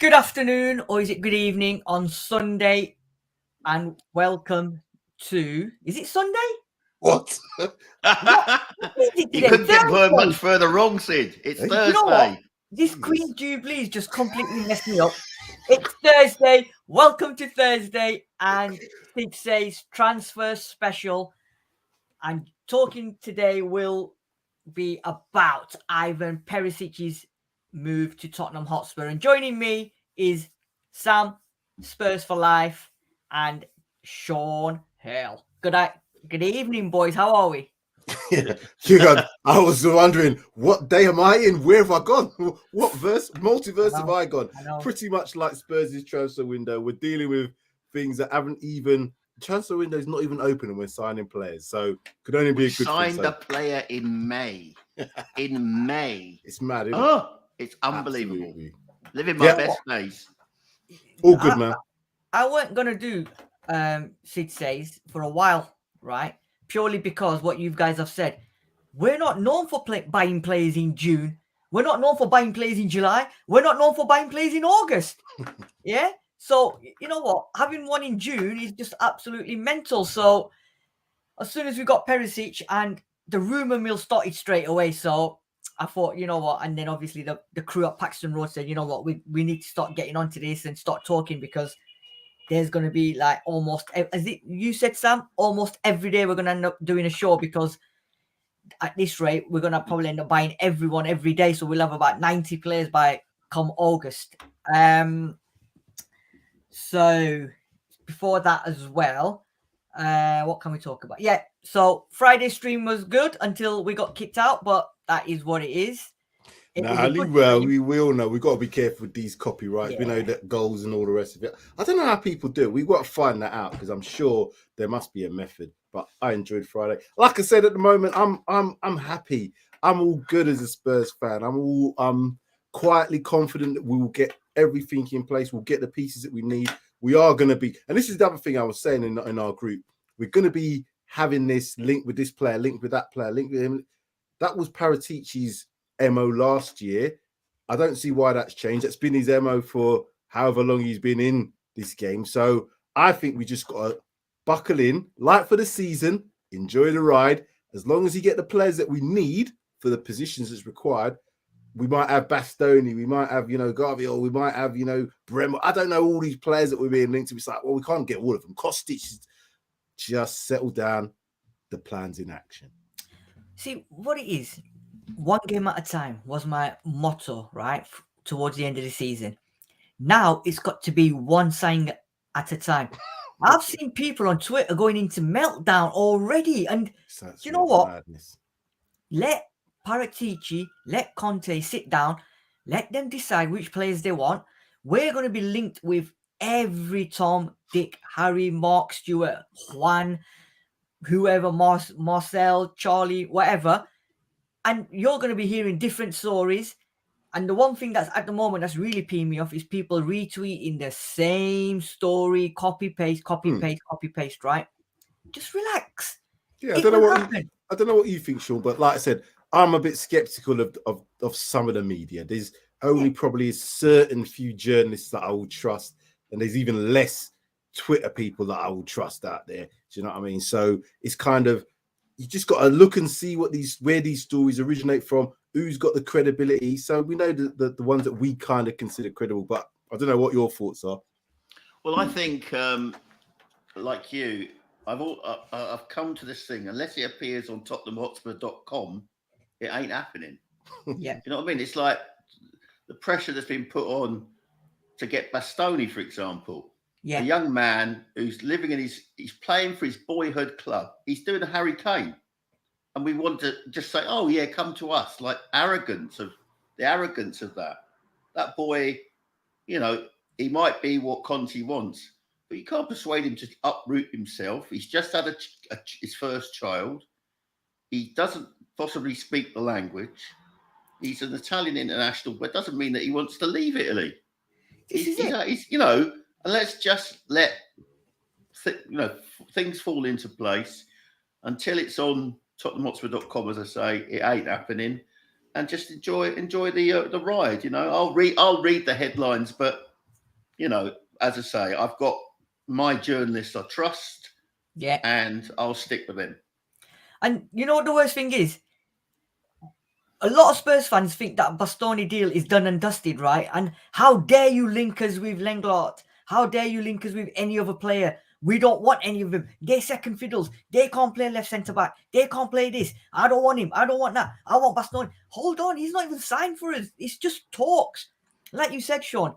Good afternoon, or is it good evening on Sunday? And welcome to. Is it Sunday? What? What is it You today? couldn't get Thursday. much further wrong, Sid. It's Hey, Thursday. You know what? This Jeez. Queen Jubilee's just completely messed me up. It's Thursday. Welcome to Thursday, and Sid Says transfer special. And talking today will be about Ivan Perisić's move to Tottenham Hotspur. And joining me is Sam, Spurs for Life, and Sean Hale. Good evening, boys. How are we? Yeah. I was wondering, what day am I in? Where have I gone? What multiverse have I gone? Pretty much like Spurs' transfer window. We're dealing with things that haven't even... Transfer window is not even open and we're signing players. So could only be a good signed thing. a player in May. In May. It's mad, isn't it? It's unbelievable. Absolutely. Living my best days. All good, man. I weren't going to do Sid Says for a while, right? Purely because what you guys have said. We're not known for buying players in June. We're not known for buying players in July. We're not known for buying players in August. Yeah? So, you know what? Having one in June is just absolutely mental. So, as soon as we got Perišić, and the rumour mill started straight away. So, I thought, you know what? And then obviously the crew at Paxton Road said, you know what? We need to start getting onto this and start talking, because there's going to be like almost, as you said, Sam, almost every day we're going to end up doing a show, because at this rate, we're going to probably end up buying everyone every day. So we'll have about 90 players by come August. So before that as well, what can we talk about? Yeah, so Friday stream was good until we got kicked out, but that is what it is. We all know we've got to be careful with these copyrights. We know that goals and all the rest of it. I don't know how people do it. We've got to find that out, because I'm sure there must be a method. But I enjoyed Friday. Like I said, at the moment, I'm happy. I'm all good as a Spurs fan. I'm quietly confident that we will get everything in place. We'll get the pieces that we need. We are going to be, and this is the other thing I was saying in our group. We're going to be having this link with this player, link with that player, link with him. That was Perišić's MO last year. I don't see why that's changed. That's been his MO for however long he's been in this game. So I think we just got to buckle in, like for the season, enjoy the ride. As long as you get the players that we need for the positions that's required. We might have Bastoni, we might have, Garvey, or we might have, Bremer. I don't know, all these players that we're being linked to. It's like, well, we can't get all of them. Kostic, just settle down. The plan's in action. See, what it is, one game at a time was my motto, right, towards the end of the season. Now it's got to be one signing at a time. I've seen people on Twitter going into meltdown already. And you know what? Madness. Let Perišić, let Conte sit down. Let them decide which players they want. We're going to be linked with every Tom, Dick, Harry, Mark, Stewart, Juan, whoever, Marcel, Charlie, whatever. And you're going to be hearing different stories. And the one thing that's at the moment that's really peeing me off is people retweeting the same story, copy paste, right? Just relax. Yeah, I don't know what you think, Sean, but like I said, I'm a bit skeptical of some of the media. There's only probably a certain few journalists that I will trust, and there's even less Twitter people that I will trust out there. Do you know what I mean? So it's kind of, you just got to look and see where these stories originate from, who's got the credibility. So we know the ones that we kind of consider credible, but I don't know what your thoughts are. Well, I think, like you, I've come to this thing. Unless it appears on TottenhamHotspur.com, it ain't happening. Yeah, you know what I mean. It's like the pressure that's been put on to get Bastoni, for example. Yeah, a young man who's living he's playing for his boyhood club. He's doing a Harry Kane, and we want to just say, "Oh yeah, come to us." Like the arrogance of that. That boy, he might be what Conte wants. But you can't persuade him to uproot himself. He's just had his first child. He doesn't possibly speak the language. He's an Italian international, but it doesn't mean that he wants to leave Italy. And let's just let things fall into place until it's on TottenhamHotspur.com. As I say, it ain't happening, and just enjoy the ride. I'll read the headlines, but you know, as I say, I've got my journalists I trust. Yeah. And I'll stick with him. And you know what the worst thing is? A lot of Spurs fans think that Bastoni deal is done and dusted, right? And how dare you link us with Lenglart? How dare you link us with any other player? We don't want any of them. They're second fiddles. They can't play left centre back. They can't play this. I don't want him. I don't want that. I want Bastoni. Hold on, he's not even signed for us. It's just talks. Like you said, Sean,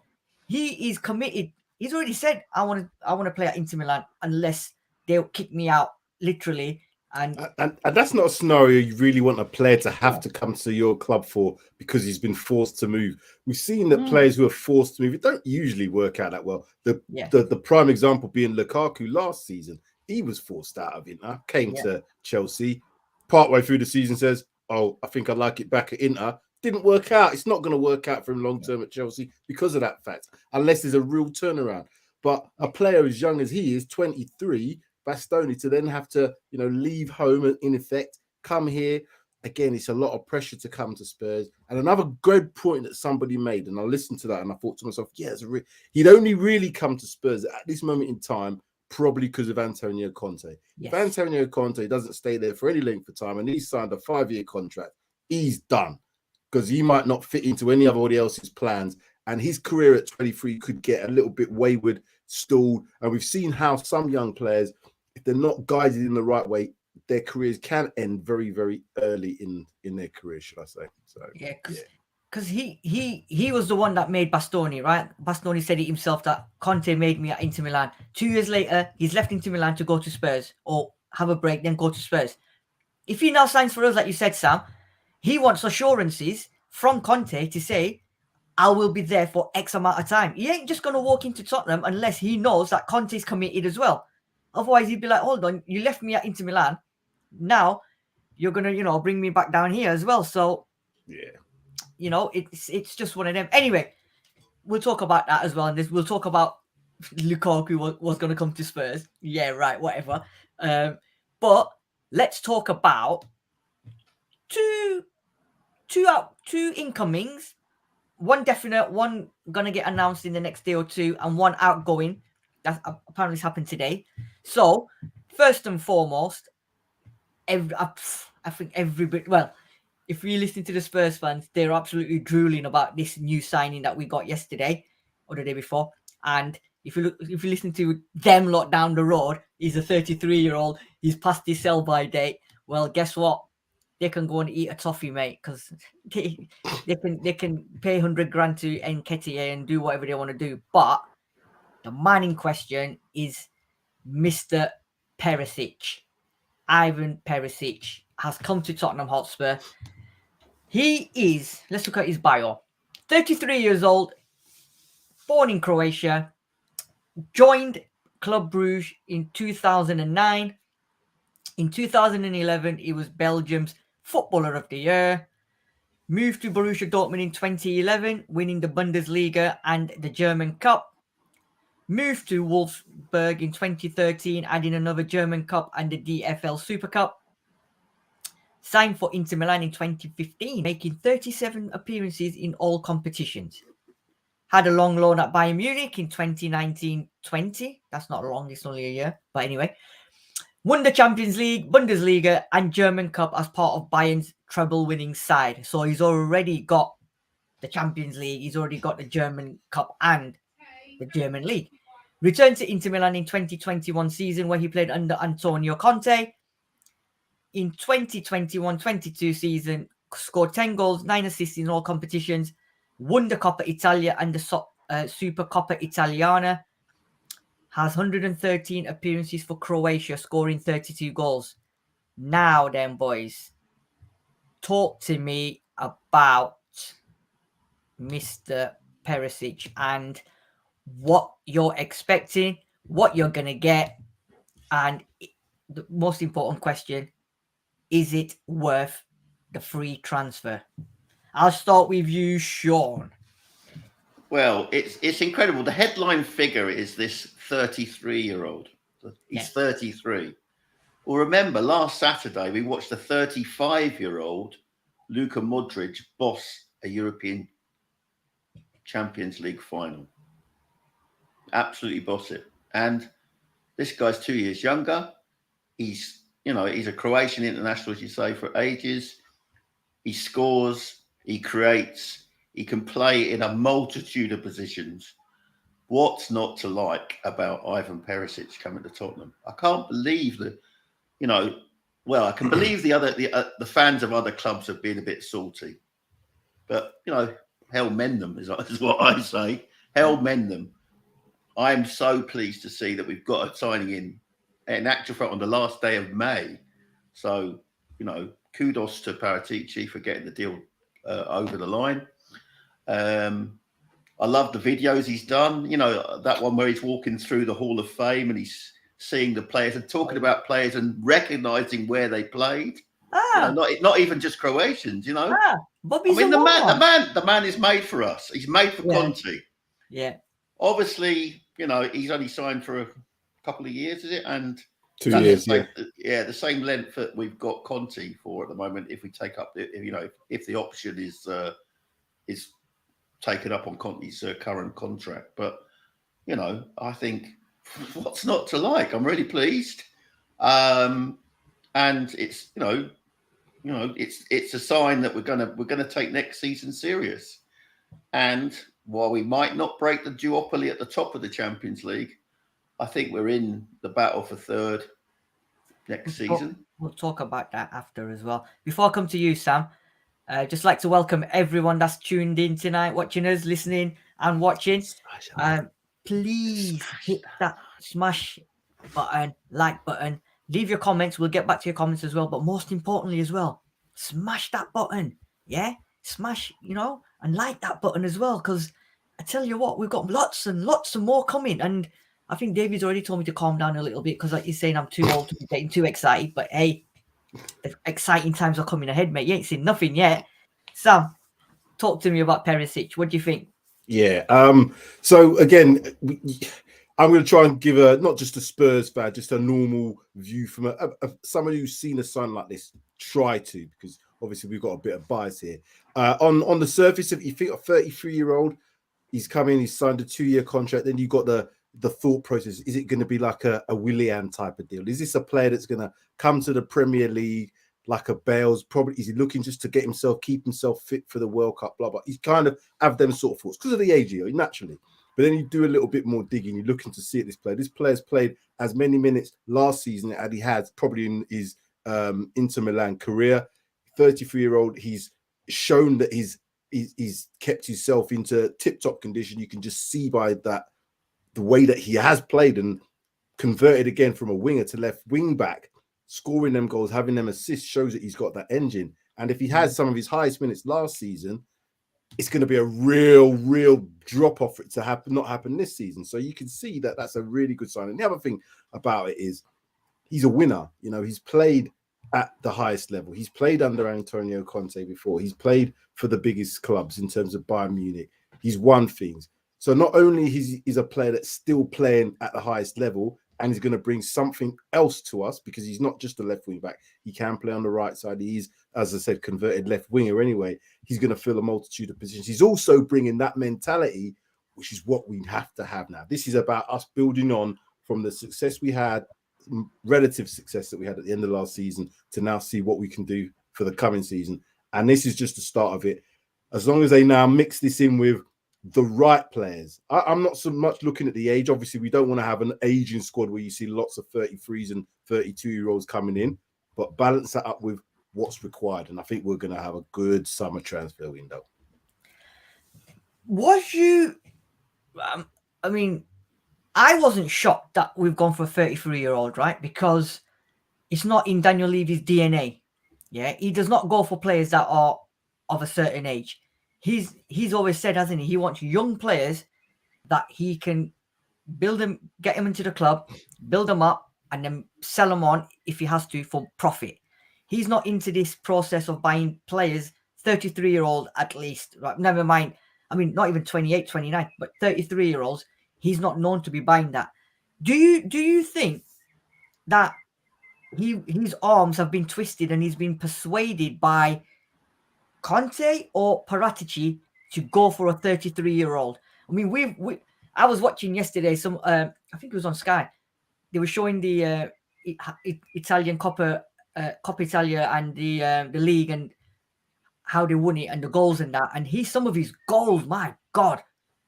he is committed. He's already said, I want to play at Inter Milan unless they'll kick me out, literally. And that's not a scenario you really want a player to have to come to your club for because he's been forced to move. We've seen that players who are forced to move, it don't usually work out that well. The prime example being Lukaku last season. He was forced out of Inter, came to Chelsea, partway through the season says, oh, I think I like it back at Inter. Didn't work out. It's not going to work out for him long term at Chelsea because of that fact, unless there's a real turnaround. But a player as young as he is, 23, Bastoni, to then have to, you know, leave home and in effect come here again. It's a lot of pressure to come to Spurs. And another good point that somebody made, and I listened to that and I thought to myself, yeah, he'd only really come to Spurs at this moment in time probably because of Antonio Conte. Yes. If Antonio Conte doesn't stay there for any length of time and he's signed a 5-year contract, he's done because he might not fit into anybody else's plans. And his career at 23 could get a little bit wayward, stalled. And we've seen how some young players, if they're not guided in the right way, their careers can end very, very early in their career, should I say? So yeah, because he was the one that made Bastoni, right? Bastoni said it himself that Conte made me at Inter Milan. 2 years later, he's left Inter Milan to go to Spurs or have a break, then go to Spurs. If he now signs for us, like you said, Sam, he wants assurances from Conte to say, I will be there for X amount of time. He ain't just going to walk into Tottenham unless he knows that Conte's committed as well. Otherwise, he'd be like, hold on, you left me at Inter Milan. Now you're going to, you know, bring me back down here as well. So, yeah, you know, it's just one of them. Anyway, we'll talk about that as well. And we'll talk about Lukaku was going to come to Spurs. Yeah, right, whatever. But let's talk about two incomings. One definite, one going to get announced in the next day or two, and one outgoing. That apparently has happened today. So, first and foremost, I think everybody, well, if you listen to the Spurs fans, they're absolutely drooling about this new signing that we got yesterday or the day before. And if you listen to them lot down the road, he's a 33-year-old. He's past his sell-by date. Well, guess what? They can go and eat a toffee, mate, because they can pay 100 grand to Nketiah and do whatever they want to do. But the man in question is Mr. Perišić. Ivan Perišić has come to Tottenham Hotspur. He is, let's look at his bio. 33 years old, born in Croatia, joined Club Brugge in 2009. In 2011, he was Belgium's Footballer of the Year. Moved to Borussia Dortmund in 2011, winning the Bundesliga and the German Cup. Moved to Wolfsburg in 2013, adding another German Cup and the DFL Super Cup. Signed for Inter Milan in 2015, making 37 appearances in all competitions. Had a long loan at Bayern Munich in 2019-20. That's not long, it's only a year. But anyway, won the Champions League, Bundesliga, and German Cup as part of Bayern's treble-winning side. So he's already got the Champions League, he's already got the German Cup and the German League. Returned to Inter Milan in 2021 season where he played under Antonio Conte. In 2021-22 season, scored 10 goals, 9 assists in all competitions. Won the Coppa Italia and the Super Coppa Italiana. Has 113 appearances for Croatia, scoring 32 goals. Now then, boys, talk to me about Mr. Perišić and what you're expecting, what you're going to get, and the most important question, is it worth the free transfer? I'll start with you, Sean. Well, it's incredible. The headline figure is this 33-year-old. He's 33. Well, remember, last Saturday, we watched a 35-year-old Luka Modric boss a European Champions League final. absolutely boss it. And this guy's 2 years younger. He's a Croatian international, as you say, for ages. He scores, he creates, he can play in a multitude of positions. What's not to like about Ivan Perišić coming to Tottenham? I can't believe that, I can believe the fans of other clubs have been a bit salty. But, hell mend them is what I say. Hell mend them. I'm so pleased to see that we've got a signing in actual fact on the last day of May. So, kudos to Perišić for getting the deal over the line. I love the videos he's done. That one where he's walking through the Hall of Fame and he's seeing the players and talking about players and recognizing where they played. Not even just Croatians. Bobby's the man is made for us. He's made for Conte. Yeah. Obviously, he's only signed for a couple of years, is it? And 2 years, the same length that we've got Conte for at the moment. If we take up if the option is taken up on Conte's current contract, but I think what's not to like? I'm really pleased, and it's it's a sign that we're gonna take next season serious. And while we might not break the duopoly at the top of the Champions League, I think we're in the battle for third next season. We'll talk about that after as well. Before I come to you, Sam, just like to welcome everyone that's tuned in tonight, watching us, listening and watching. Please hit that smash button, like button. Leave your comments. We'll get back to your comments as well. But most importantly as well, smash that button. Yeah? Smash, and like that button as well. Because I tell you what, we've got lots and lots of more coming. And I think David's already told me to calm down a little bit because like he's saying I'm too old to be getting too excited. But hey, the exciting times are coming ahead, mate. You ain't seen nothing yet. Sam, talk to me about Perišić. What do you think? Yeah. So again, I'm going to try and give not just a Spurs fan, just a normal view from someone who's seen a sign like this. Try to, because obviously we've got a bit of bias here. On the surface, if you think a 33-year-old, he's come in, he's signed a 2-year contract. Then you've got the thought process. Is it going to be like a Willian type of deal? Is this a player that's going to come to the Premier League like a Bale's? Probably is he looking just to keep himself fit for the World Cup, blah, blah. He's kind of have them sort of thoughts because of the age, naturally. But then you do a little bit more digging. You're looking to see it. This player's played as many minutes last season as he has probably in his Inter Milan career. 33-year-old, he's shown that he's kept himself into tip-top condition. You can just see by that the way that he has played and converted again from a winger to left wing back, scoring them goals, having them assists, shows that he's got that engine. And if he has some of his highest minutes last season, it's going to be a real drop off for it to not happen this season. So you can see that that's a really good sign. And the other thing about it is he's a winner. He's played at the highest level. He's played under Antonio Conte before. He's played for the biggest clubs in terms of Bayern Munich. He's won things. So not only he's a player that's still playing at the highest level, and he's going to bring something else to us because he's not just a left wing back. He can play on the right side. He's, as I said, converted left winger anyway. He's going to fill a multitude of positions. He's also bringing that mentality, which is what we have to have now. This is about us building on from the success we had, relative success that we had at the end of last season, to now see what we can do for the coming season. And this is just the start of it. As long as they now mix this in with the right players. I'm not so much looking at the age. Obviously, we don't want to have an aging squad where you see lots of 33s and 32-year-olds coming in, but balance that up with what's required. And I think we're going to have a good summer transfer window. Was you... I wasn't shocked that we've gone for a 33-year-old, right? Because it's not in Daniel Levy's DNA. Yeah, he does not go for players that are of a certain age. He's always said, hasn't he? He wants young players that he can build them, get them into the club, build them up, and then sell them on if he has to for profit. He's not into this process of buying players, 33-year-old at least. Right? Never mind. Not even 28, 29, but 33-year-olds. He's not known to be buying that. Do you think that his arms have been twisted and he's been persuaded by Conte or Perišić to go for a 33-year-old? We've I was watching yesterday. I think it was on Sky. They were showing the Italian Coppa Italia and the league and how they won it and the goals and that. And some of his goals, my God,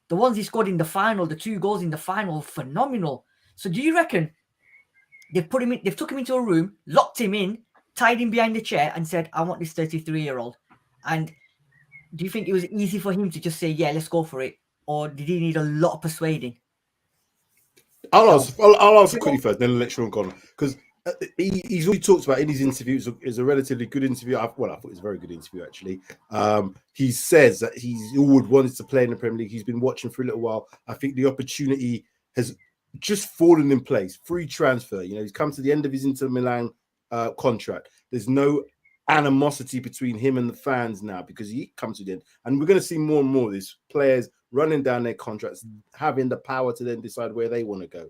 the ones he scored in the final, the 2 goals in the final, phenomenal. So do you reckon they've took him into a room, locked him in, tied him behind the chair, and said, "I want this 33-year-old"? And do you think it was easy for him to just say, "Yeah, let's go for it," or did he need a lot of persuading? I'll answer quickly first, then let Sean go on, because he's already talked about in his interviews. It's a relatively good interview. I thought it was a very good interview, actually. He says that he's always wanted to play in the Premier League. He's been watching for a little while. I think the opportunity has just fallen in place. Free transfer. You know, he's come to the end of his Inter Milan contract. There's no animosity between him and the fans now because he comes to the end. And we're going to see more and more of these players running down their contracts, having the power to then decide where they want to go.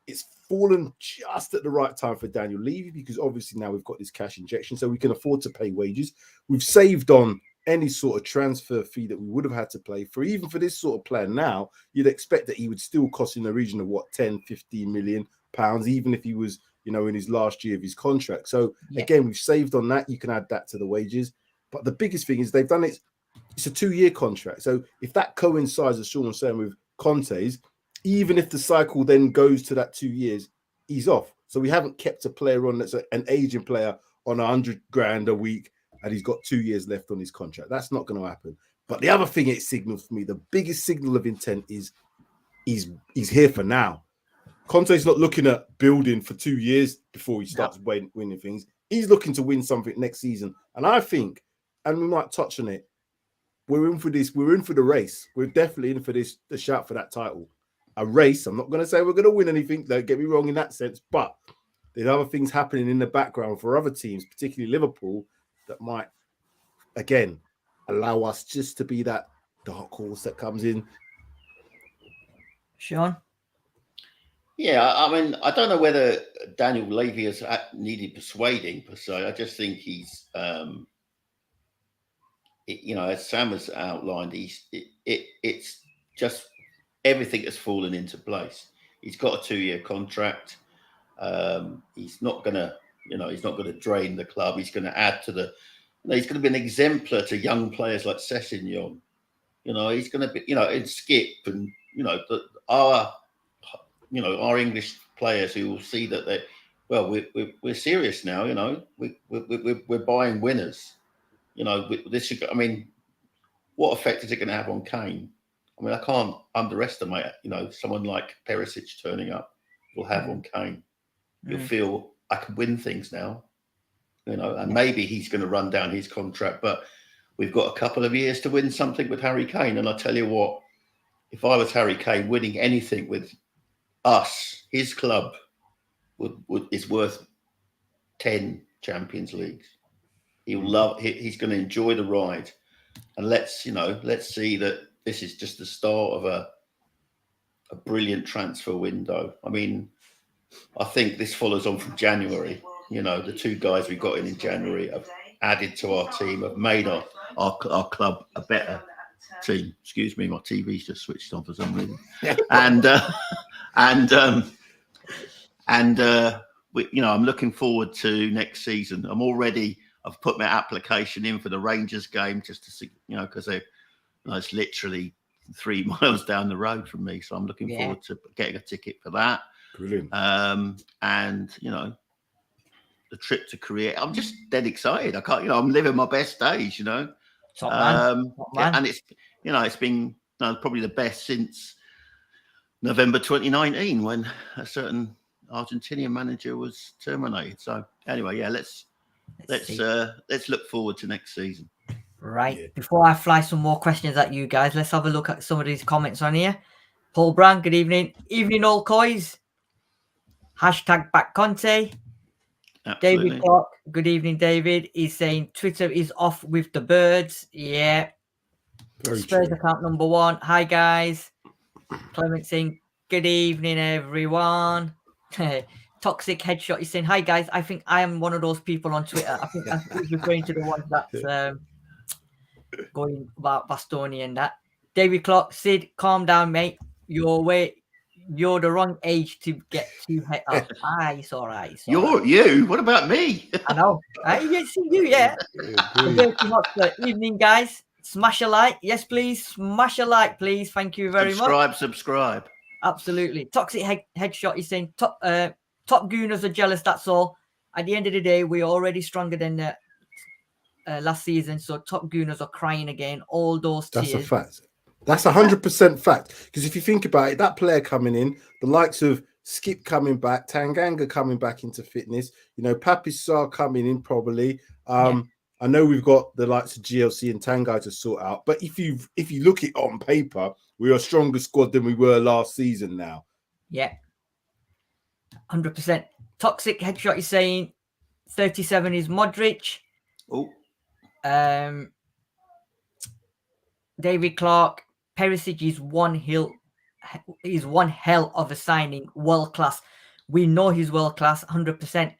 It's fallen just at the right time for Daniel Levy because obviously now we've got this cash injection, so we can afford to pay wages. We've saved on any sort of transfer fee that we would have had to pay for. Even for this sort of player now, you'd expect that he would still cost in the region of 10, 15 million pounds, even if he was, you know, in his last year of his contract. So again, we've saved on that. You can add that to the wages. But the biggest thing is they've done it. It's a 2-year contract. So if that coincides, as Sean was saying, with Conte's, even if the cycle then goes to that 2 years, he's off. So we haven't kept a player on that's an aging player on 100 grand a week and he's got 2 years left on his contract. That's not going to happen. But the other thing it signals for me, the biggest signal of intent is he's here for now. Conte's not looking at building for 2 years before he starts winning things. He's looking to win something next season. And I think, and we might touch on it, we're in for this. We're in for the race. We're definitely in for this, the shout for that title. A race. I'm not going to say we're going to win anything. Don't get me wrong in that sense. But there's other things happening in the background for other teams, particularly Liverpool, that might, again, allow us just to be that dark horse that comes in. Sean? Yeah, I mean, I don't know whether Daniel Levy has needed persuading per se. I just think he's, you know, as Sam has outlined, it's just everything has fallen into place. He's got a 2-year contract. He's not going to, you know, he's not going to drain the club. He's going to add to the, you know, he's going to be an exemplar to young players like Sessegnon. You know, he's going to be, you know, and Skip and, you know, our English players who will see that they, well, we're serious now. You know, we're buying winners. You know, this should. I mean, what effect is it going to have on Kane? I mean, I can't underestimate, you know, someone like Perišić turning up will have on Kane. You'll feel I can win things now, you know, and maybe he's going to run down his contract, but we've got a couple of years to win something with Harry Kane. And I tell you what, if I was Harry Kane, winning anything with us, his club is worth 10 Champions Leagues. He's going to enjoy the ride. And let's see that this is just the start of a brilliant transfer window. I mean, I think this follows on from January. You know, the 2 guys we got in January have added to our team, have made our club a better team. Excuse me, my TV's just switched on for some reason. You know, I'm looking forward to next season. I've put my application in for the Rangers game just to see, you know, because it's literally 3 miles down the road from me. So I'm looking forward to getting a ticket for that. Brilliant. And, you know, the trip to Korea, I'm just dead excited. I can't, you know, I'm living my best days, you know. Top man. And it's, you know, it's been probably the best since November 2019 when a certain Argentinian manager was terminated. So anyway, yeah, let's look forward to next season. Right. Yeah. Before I fly some more questions at you guys, let's have a look at some of these comments on here. Paul Brand, good evening. Evening, all coys. Hashtag back Conte. Absolutely. David Clark, good evening, David. He's saying Twitter is off with the birds. Yeah. Very Spurs true. account number 1. Hi, guys. Clement saying, good evening, everyone. Toxic Headshot is saying, hi, guys. I think I am one of those people on Twitter. I think he's referring to the ones that's going about Bastoni and that. David Clark, Sid, calm down, mate. You're the wrong age to get too head up. It's all right. It's all You're right. you. What about me? I know. I didn't see you yet. Evening, guys. Smash a like. Yes, please. Smash a like, please. Thank you very much. Subscribe. Absolutely. Toxic headshot. You're saying top Gooners are jealous. That's all. At the end of the day, we're already stronger than last season. So top Gooners are crying again. All those tears. That's a fact. That's 100% fact. Because if you think about it, that player coming in, the likes of Skip coming back, Tanganga coming back into fitness, you know, Paxton coming in probably. I know we've got the likes of GLC and Tangai to sort out, but if you look at it on paper, we're a stronger squad than we were last season now. Yeah. 100%. Toxic headshot is saying 37 is Modric. Oh. David Clark, Perišić is one hell of a signing, world class. We know he's world class, 100%.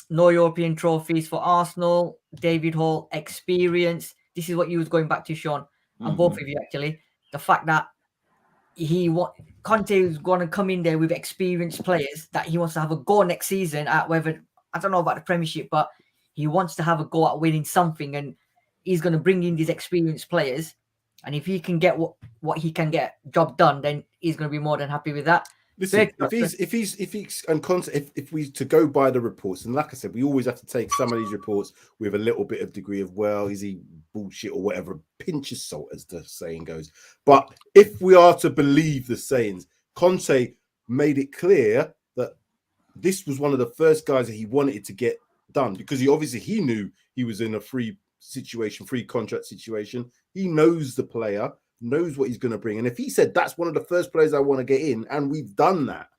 No European trophies for Arsenal. David Hall, experience. This is what you was going back to, Sean, and both of you actually. The fact that Conte is going to come in there with experienced players that he wants to have a go next season at whether, I don't know about the Premiership, but he wants to have a go at winning something, and he's going to bring in these experienced players. And if he can get what he can get job done, then he's going to be more than happy with that. Listen, if we to go by the reports, and like I said, we always have to take some of these reports with a little bit of degree of, well, is he bullshit or whatever, pinch of salt, as the saying goes. But if we are to believe the sayings, Conte made it clear that this was one of the first guys that he wanted to get done, because he knew he was in a free contract situation. He knows the player, knows what he's going to bring. And if he said, that's one of the first players I want to get in, and we've done that,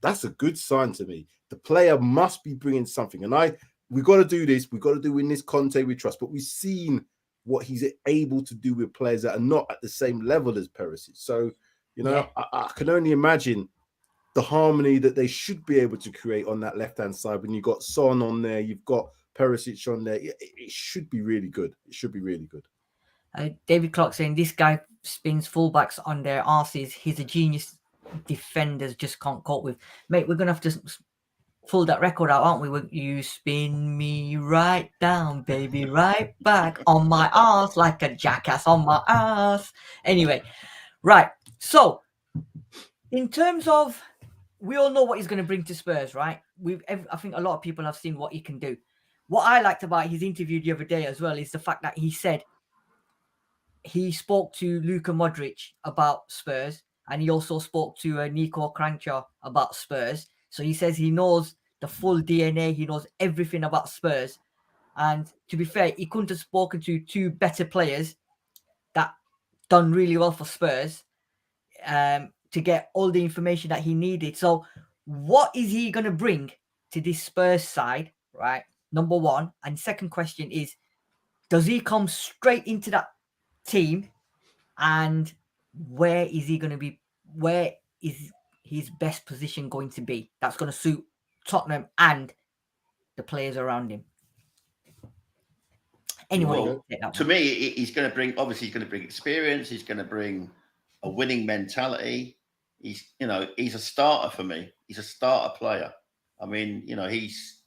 that's a good sign to me. The player must be bringing something. And we've got to do this. We've got to do in this Conte we trust. But we've seen what he's able to do with players that are not at the same level as Perišić. So, you know, I can only imagine the harmony that they should be able to create on that left-hand side. When you've got Son on there, you've got Perišić on there, it should be really good. It should be really good. David Clark saying this guy spins fullbacks on their arses. He's a genius. Defenders just can't cope with. Mate, we're gonna have to pull that record out, aren't we? You spin me right down, baby, right back on my arse like a jackass on my ass. Anyway, right. So, in terms of, we all know what he's going to bring to Spurs, right? I think a lot of people have seen what he can do. What I liked about his interview the other day as well is the fact that he said he spoke to Luka Modric about Spurs, and he also spoke to Nico Kranjčar about Spurs. So he says he knows the full DNA, he knows everything about Spurs. And to be fair, he couldn't have spoken to two better players that done really well for Spurs to get all the information that he needed. So what is he going to bring to this Spurs side, right? Number one. And second question is, does he come straight into that team, and where is he going to be? Where is his best position going to be? That's going to suit Tottenham and the players around him. Anyway, to me, he's going to bring experience. He's going to bring a winning mentality. He's a starter for me. He's a starter player. I mean, you know, he's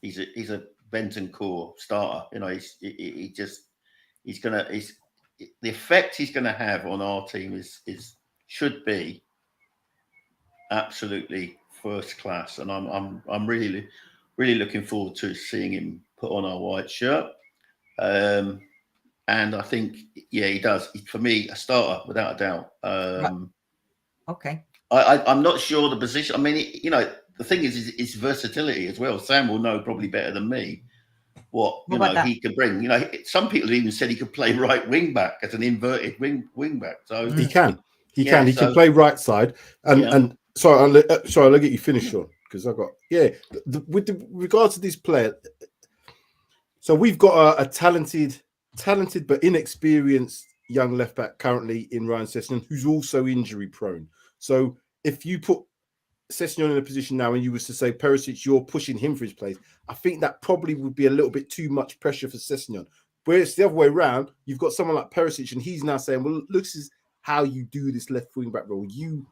a Bentancur starter. You know, the effect he's going to have on our team should be absolutely first class, and I'm really looking forward to seeing him put on our white shirt. And I think, he does. For me, a starter without a doubt. Okay. I'm not sure the position. I mean, the thing is it's versatility as well. Sam will know probably better than me what he can bring. You know, some people even said he could play right wing back as an inverted wing back. So he can play right side. And sorry, I'll let you finish, Sean, because I got with regards to this player. So we've got a talented but inexperienced young left back currently in Ryan Sessegnon, who's also injury prone. So if you put Sessegnon in a position now and you was to say, Perišić, you're pushing him for his place, I think that probably would be a little bit too much pressure for Sessegnon. Whereas the other way around, you've got someone like Perišić and he's now saying, well, look, how you do this left wing back role. You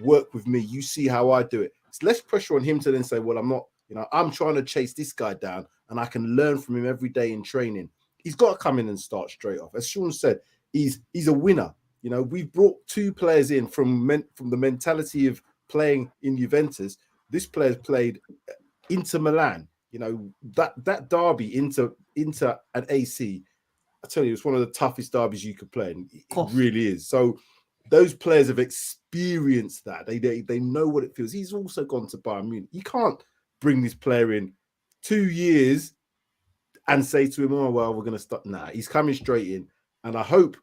work with me. You see how I do it. It's less pressure on him to then say, well, I'm not, I'm trying to chase this guy down and I can learn from him every day in training. He's got to come in and start straight off. As Sean said, he's a winner. We've brought 2 players in from the mentality of playing in Juventus. This player's played Inter Milan. That derby into an AC, I tell you, it's one of the toughest derbies you could play. And it really is. So those players have experienced that. They know what it feels. He's also gone to Bayern Munich. You can't bring this player in 2 years and say to him, oh, well, we're going to start. Nah, he's coming straight in. And I hope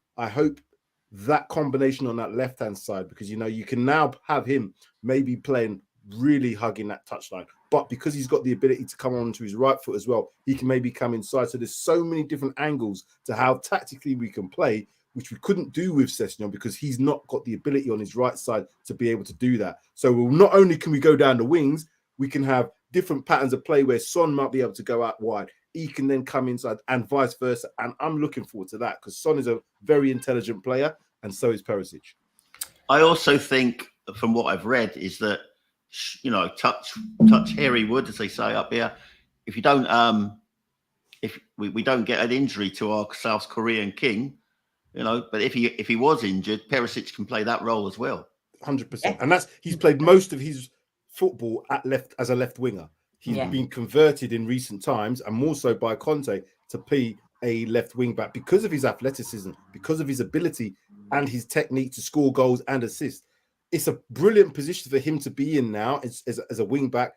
that combination on that left-hand side, because, you can now have him maybe playing really hugging that touchline. But because he's got the ability to come on to his right foot as well, he can maybe come inside. So there's so many different angles to how tactically we can play, which we couldn't do with Sessegnon because he's not got the ability on his right side to be able to do that. So not only can we go down the wings, we can have different patterns of play where Son might be able to go out wide. He can then come inside and vice versa. And I'm looking forward to that because Son is a very intelligent player and so is Perišić. I also think from what I've read is that, touch hairy wood, as they say up here. If you don't, if we don't get an injury to our South Korean king, but if he was injured, Perišić can play that role as well. 100%. And he's played most of his football as a left winger. He's been converted in recent times and more so by Conte to be a left wing back because of his athleticism, because of his ability and his technique to score goals and assist. It's a brilliant position for him to be in now as a wing back,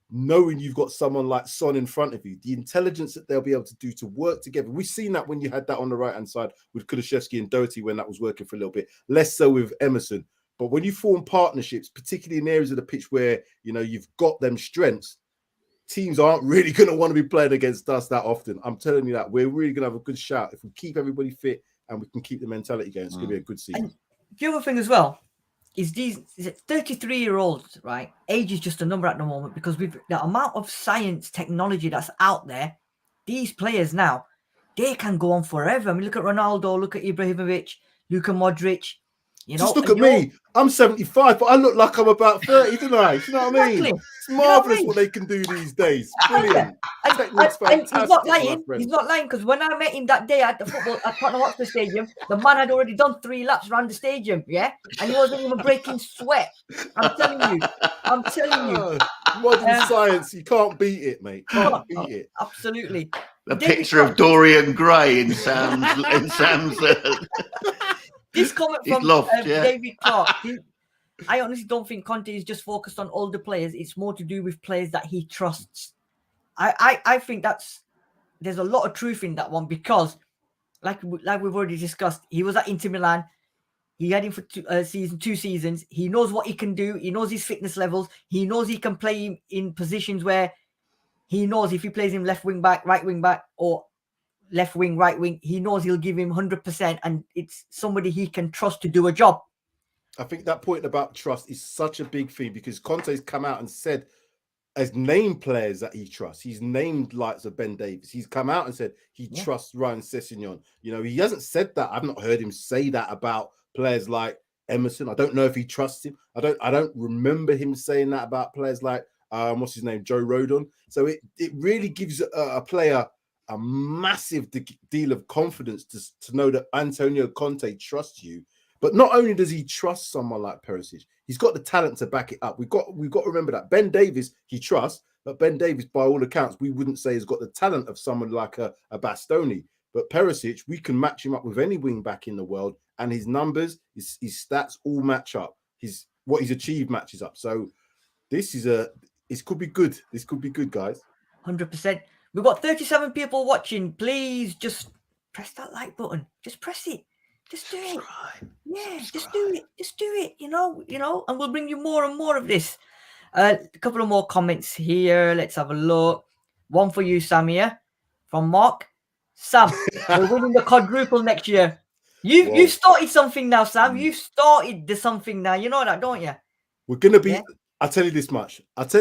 knowing you've got someone like Son in front of you, the intelligence that they'll be able to do to work together. We've seen that when you had that on the right-hand side with Kulusevski and Doherty when that was working for a little bit, less so with Emerson. But when you form partnerships, particularly in areas of the pitch where, you've got them strengths, teams aren't really going to want to be playing against us that often. I'm telling you that. We're really going to have a good shout if we keep everybody fit and we can keep the mentality going. It's going to be a good season. And the other thing as well is these 33-year-olds, right? Age is just a number at the moment because with the amount of science, technology that's out there, these players now, they can go on forever. I mean, look at Ronaldo, look at Ibrahimovic, Luka Modric. Just look at me. I'm 75, but I look like I'm about 30, don't I? You know what I mean? It's marvellous what they can do these days. Brilliant. And he's not lying. He's not lying because when I met him that day at the football at Tottenham Hotspur Stadium, the man had already done 3 laps around the stadium, and he wasn't even breaking sweat. I'm telling you. Modern science, you can't beat it, mate. Can't beat it. Absolutely. A picture of Dorian Gray in Sam's. This comment from David Clark. I honestly don't think Conte is just focused on older players. It's more to do with players that he trusts. I think there's a lot of truth in that one because, like we've already discussed, he was at Inter Milan. He had him for 2 seasons. He knows what he can do. He knows his fitness levels. He knows he can play him in positions where he knows if he plays him left wing back, right wing back, or left wing, right wing, he knows he'll give him 100% and it's somebody he can trust to do a job. I think that point about trust is such a big thing because Conte's come out and said, as named players that he trusts, he's named likes of Ben Davies. He's come out and said he trusts Ryan Sessegnon. He hasn't said that. I've not heard him say that about players like Emerson. I don't know if he trusts him. I don't remember him saying that about players like what's his name, Joe Rodon. So it really gives a player a massive deal of confidence to know that Antonio Conte trusts you. But not only does he trust someone like Perišić, he's got the talent to back it up. We've got to remember that Ben Davies he trusts, but Ben Davies, by all accounts, we wouldn't say has got the talent of someone like a Bastoni. But Perišić, we can match him up with any wing back in the world, and his numbers, his stats all match up. What he's achieved matches up. So this could be good. This could be good, guys. 100%. We've got 37 people watching. Please just press that like button. Just press it. Just do it. Yeah, just do it. Just do it. And we'll bring you more and more of this. A couple of more comments here. Let's have a look. One for you, Samir, from Mark. Sam, we're winning the quadruple next year. You've started something now, Sam. You've started the something now. You know that, don't you? We're gonna be. Yeah? I'll tell you this much. What's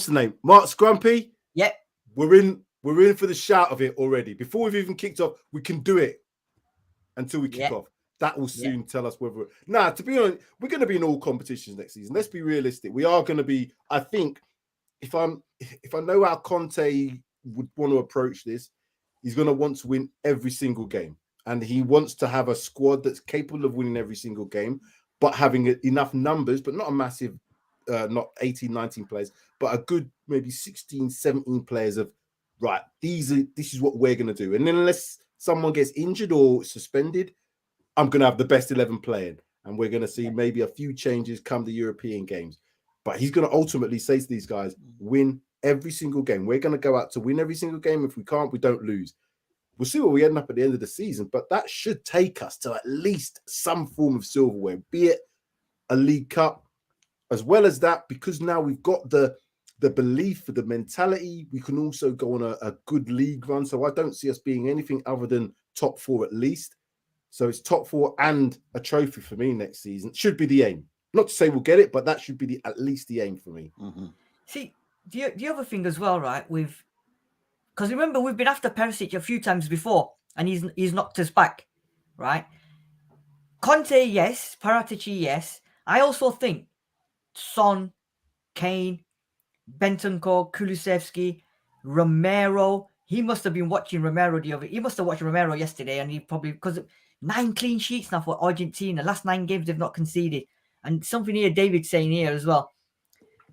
the name? Mark Scrumpy. Yep. We're in for the shout of it already. Before we've even kicked off, we can do it until we kick off. That will soon tell us whether. Nah, to be honest, we're going to be in all competitions next season. Let's be realistic. We are going to be. I think if I know how Conte would want to approach this, he's going to want to win every single game, and he wants to have a squad that's capable of winning every single game, but having enough numbers, but not a massive, not 18, 19 players, but a good maybe 16, 17 players of right. This is what we're going to do, and then unless someone gets injured or suspended, I'm going to have the best 11 playing, and we're going to see maybe a few changes come the European games. But he's going to ultimately say to these guys, win every single game. We're going to go out to win every single game. If we can't, we don't lose. We'll see where we end up at the end of the season, but that should take us to at least some form of silverware, be it a League Cup. As well as that, because now we've got the belief, the mentality, we can also go on a good league run. So I don't see us being anything other than top 4 at least. So it's top 4 and a trophy for me next season. Should be the aim. Not to say we'll get it, but that should be at least the aim for me. Mm-hmm. See, the other thing as well, right? Because remember, we've been after Perišić a few times before, and he's knocked us back, right? Conte, yes. Perišić, yes. I also think Son, Kane, Bentancur, Kulusevski, Romero. He must have been watching Romero He must have watched Romero yesterday, and he probably, because 9 clean sheets now for Argentina. Last 9 games they've not conceded. And something here, David's saying here as well.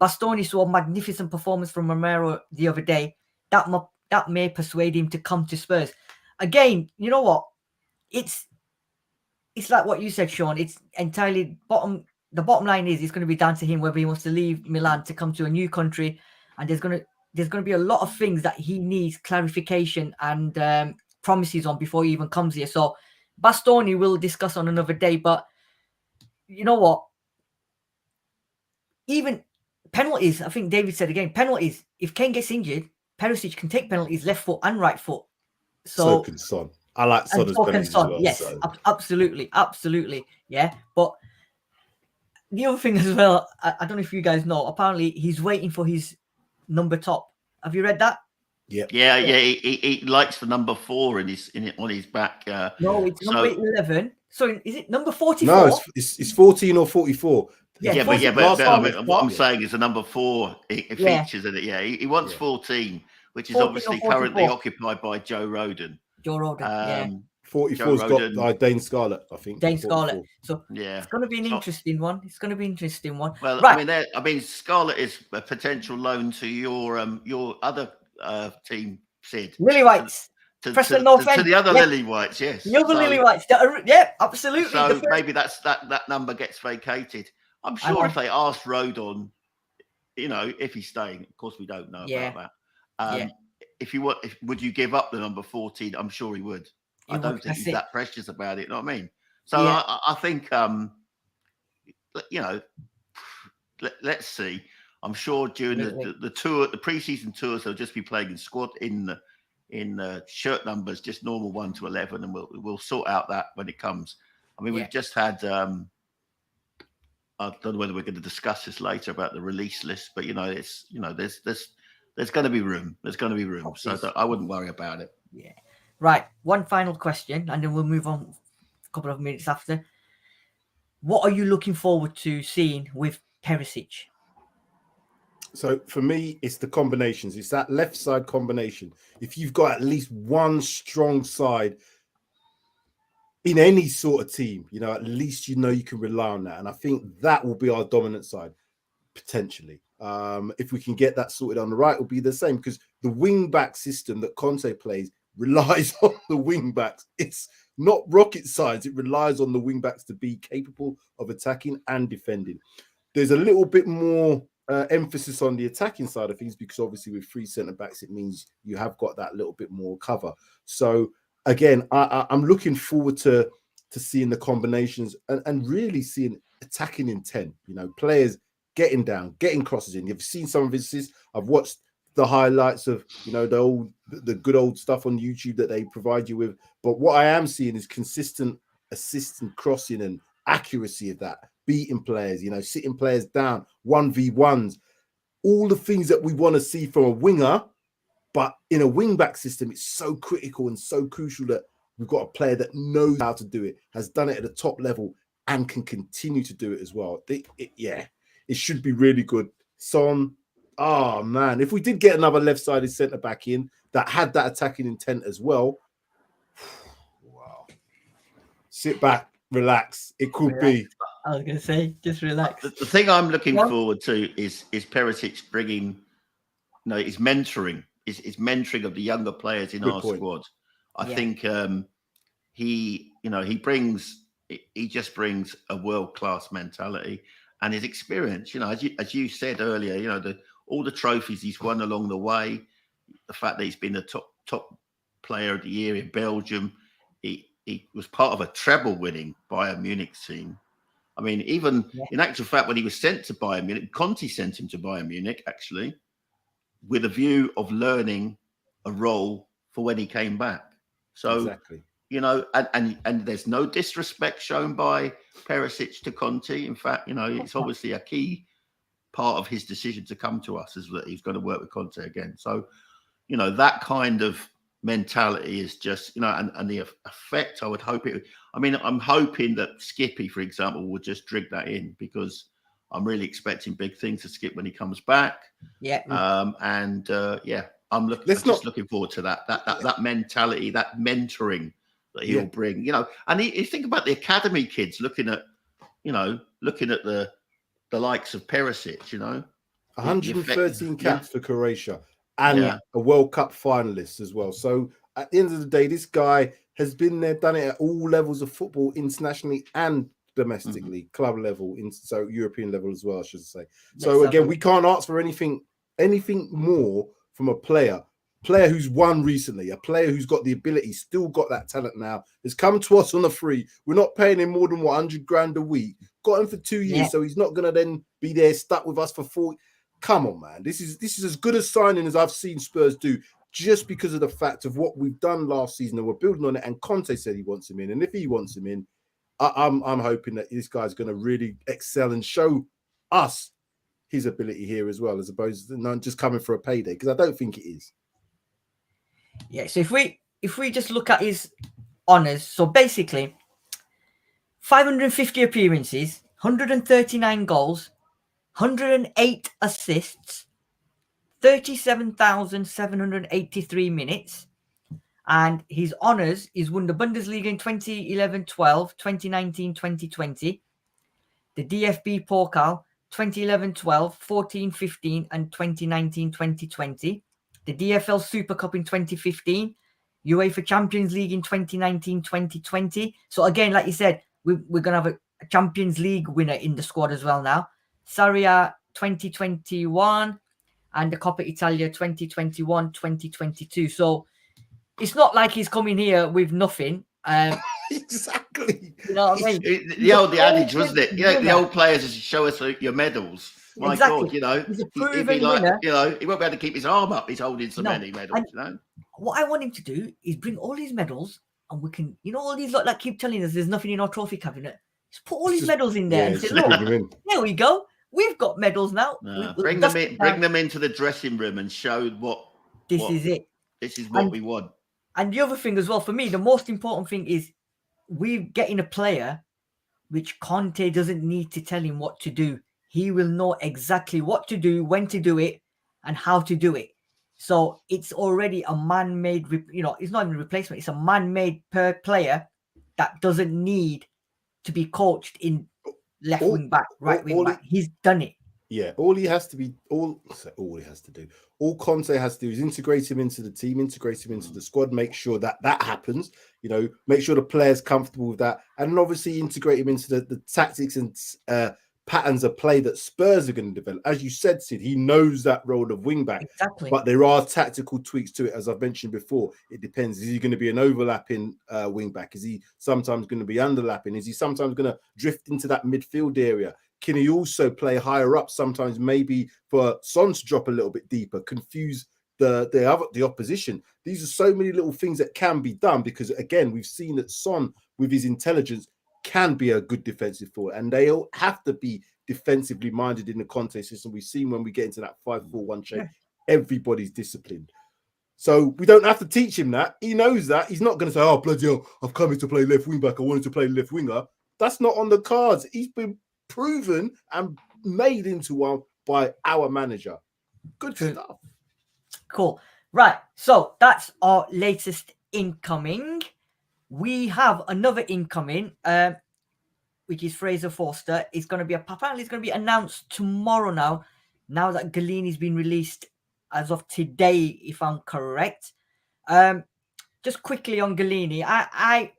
Bastoni saw a magnificent performance from Romero the other day. That may persuade him to come to Spurs. Again, you know what? It's like what you said, Sean. It's entirely the bottom line is it's going to be down to him whether he wants to leave Milan to come to a new country. And there's going to be a lot of things that he needs clarification and promises on before he even comes here. So Bastoni we'll discuss on another day. But you know what? Even penalties, I think David said again, penalties. If Kane gets injured, Perišić can take penalties left foot and right foot. So can Son. I like Son as penalties as well. Yes, so. absolutely. Yeah, but the other thing as well, I don't know if you guys know, apparently he's waiting for his number top. Have you read that? Yep. Yeah. He likes the number 4 on his back. No, it's number 11. So is it number 44? No, it's 14 or 44. But what I'm saying is the number 4 it features in it. Yeah, he wants 14, which is obviously currently occupied by Joe Rodon. 44's got Dane Scarlett, I think. Dane Scarlett. So it's going to be an interesting one. It's going to be an interesting one. Well, right. I mean, Scarlett is a potential loan to your other team, Sid. Lily Whites. To the other Lily Whites, yes. The other Lily Whites. Yeah, absolutely. So maybe that number gets vacated. I'm sure if they asked Rodon, if he's staying, of course we don't know about that. Would you give up the number 14? I'm sure he would. I don't think he's that precious about it. You know what I mean? So I think, let's see. I'm sure during the tour, the preseason tours, they'll just be playing in squad in shirt numbers, just normal 1 to 11, and we'll sort out that when it comes. I mean, we've just had. I don't know whether we're going to discuss this later about the release list, but there's going to be room. There's going to be room, so I wouldn't worry about it. Yeah. Right. One final question, and then we'll move on a couple of minutes after. What are you looking forward to seeing with Perišić? So for me, it's the combinations. It's that left side combination. If you've got at least one strong side in any sort of team, at least you can rely on that. And I think that will be our dominant side, potentially. If we can get that sorted on the right, it'll be the same, because the wing-back system that Conte plays relies on the wing-backs. It's not rocket science. It relies on the wing-backs to be capable of attacking and defending. There's a little bit more emphasis on the attacking side of things, because obviously with 3 centre-backs, it means you have got that little bit more cover. So again, I'm looking forward to seeing the combinations and really seeing attacking intent. Players getting down, getting crosses in. You've seen some of his assists. I've watched the highlights of the good old stuff on YouTube that they provide you with. But what I am seeing is consistent assists and crossing and accuracy of that, beating players, sitting players down, 1v1s, all the things that we want to see from a winger. But in a wing-back system, it's so critical and so crucial that We've got a player that knows how to do it, has done it at the top level, and can continue to do it as well. It should be really good. Son, oh man, if we did get another left-sided centre back in that had that attacking intent as well, wow. Sit back, relax. It could be. I was gonna say, just relax. The thing I'm looking forward to is Perišić bringing, his mentoring, his mentoring of the younger players in our squad. I think he just brings a world-class mentality and his experience. As you said earlier, all the trophies he's won along the way, the fact that he's been the top player of the year in Belgium, he was part of a treble-winning Bayern Munich team. I mean, even in actual fact, when he was sent to Bayern Munich, Conte sent him to Bayern Munich, actually, with a view of learning a role for when he came back. So, exactly. And there's no disrespect shown by Perišić to Conte. In fact, it's obviously a key part of his decision to come to us is that he's going to work with Conte again. So, that kind of mentality is just, and the effect I would hope I'm hoping that Skippy, for example, will just drink that in, because I'm really expecting big things to Skip when he comes back. Yeah. I'm looking forward to that mentality, that mentoring that he'll bring, and you think about the academy kids looking at the likes of Perišić, 113 caps for Croatia and a World Cup finalist as well. So at the end of the day, this guy has been there, done it at all levels of football, internationally and domestically, club level, so European level as well, I should say. So again, we can't ask for anything more from a player who's won recently, a player who's got the ability, still got that talent now, has come to us on a free. We're not paying him more than 100 grand a week. Got him for 2 years, so he's not going to then be there stuck with us for 4. Come on, man. This is as good a signing as I've seen Spurs do, just because of the fact of what we've done last season, and we're building on it. And Conte said he wants him in, and if he wants him in, I'm hoping that this guy's going to really excel and show us his ability here as well, as opposed to not just coming for a payday, because I don't think it is. Yeah, so if we just look at his honours, so basically 550 appearances, 139 goals, 108 assists, 37,783 minutes, and his honours is won the Bundesliga in 2011-12, 2019-2020, the DFB Pokal 2011-12, 14-15, and 2019-2020. The DFL Super Cup in 2015, UEFA Champions League in 2019-2020. So again, like you said, we're going to have a Champions League winner in the squad as well now. Serie A 2021 and the Coppa Italia 2021-2022. So it's not like he's coming here with nothing. Exactly. You know what I mean? The old adage, wasn't it? The old players just show us your medals. My God, he's a proven winner. winner. He won't be able to keep his arm up. He's holding so many medals. What I want him to do is bring all his medals, and we can, all these lot that keep telling us there's nothing in our trophy cabinet. Just put all his medals in there and say, look, there we go. We've got medals now. Bring them in. Bring them into the dressing room and show what is it. This is what we want. And the other thing as well, for me, the most important thing is we're getting a player which Conte doesn't need to tell him what to do. He will know exactly what to do, when to do it, and how to do it. So it's already a man-made, it's not even a replacement. It's a man-made player that doesn't need to be coached in left wing back, right wing back. He's done it. Yeah, all Conte has to do is integrate him into the team, integrate him into the squad, make sure that happens, make sure the player's comfortable with that, and obviously integrate him into the tactics and patterns of play that Spurs are going to develop. As you said, Sid, he knows that role of wing back, exactly. But there are tactical tweaks to it, as I've mentioned before. It depends. Is he going to be an overlapping wing back? Is he sometimes going to be underlapping? Is he sometimes going to drift into that midfield area? Can he also play higher up sometimes, maybe for Son to drop a little bit deeper, confuse the opposition? These are so many little things that can be done, because again, we've seen that Son, with his intelligence, can be a good defensive forward, and they all have to be defensively minded in the Conte system. We've seen when we get into that 5-4-1 shape, everybody's disciplined. So we don't have to teach him that. He knows that. He's not going to say, oh, bloody hell, I've come here to play left wing back. I wanted to play left winger. That's not on the cards. He's been proven and made into one by our manager. Good stuff. Cool. Right. So that's our latest incoming. We have another incoming, which is Fraser Forster. It's going to be apparently it's going to be announced tomorrow now that Galini's been released as of today, if I'm correct. Just quickly on Galini, I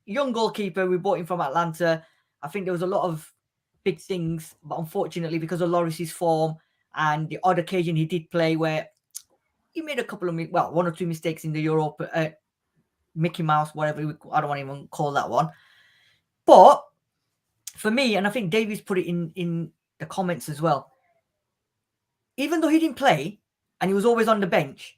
young goalkeeper, we bought him from Atlanta. I think there was a lot of big things, but unfortunately, because of Lloris's form and the odd occasion he did play where he made a couple of, one or two mistakes in the Europe, Mickey Mouse, whatever, I don't want to even call that one. But for me, and I think Davies put it in the comments as well, even though he didn't play and he was always on the bench,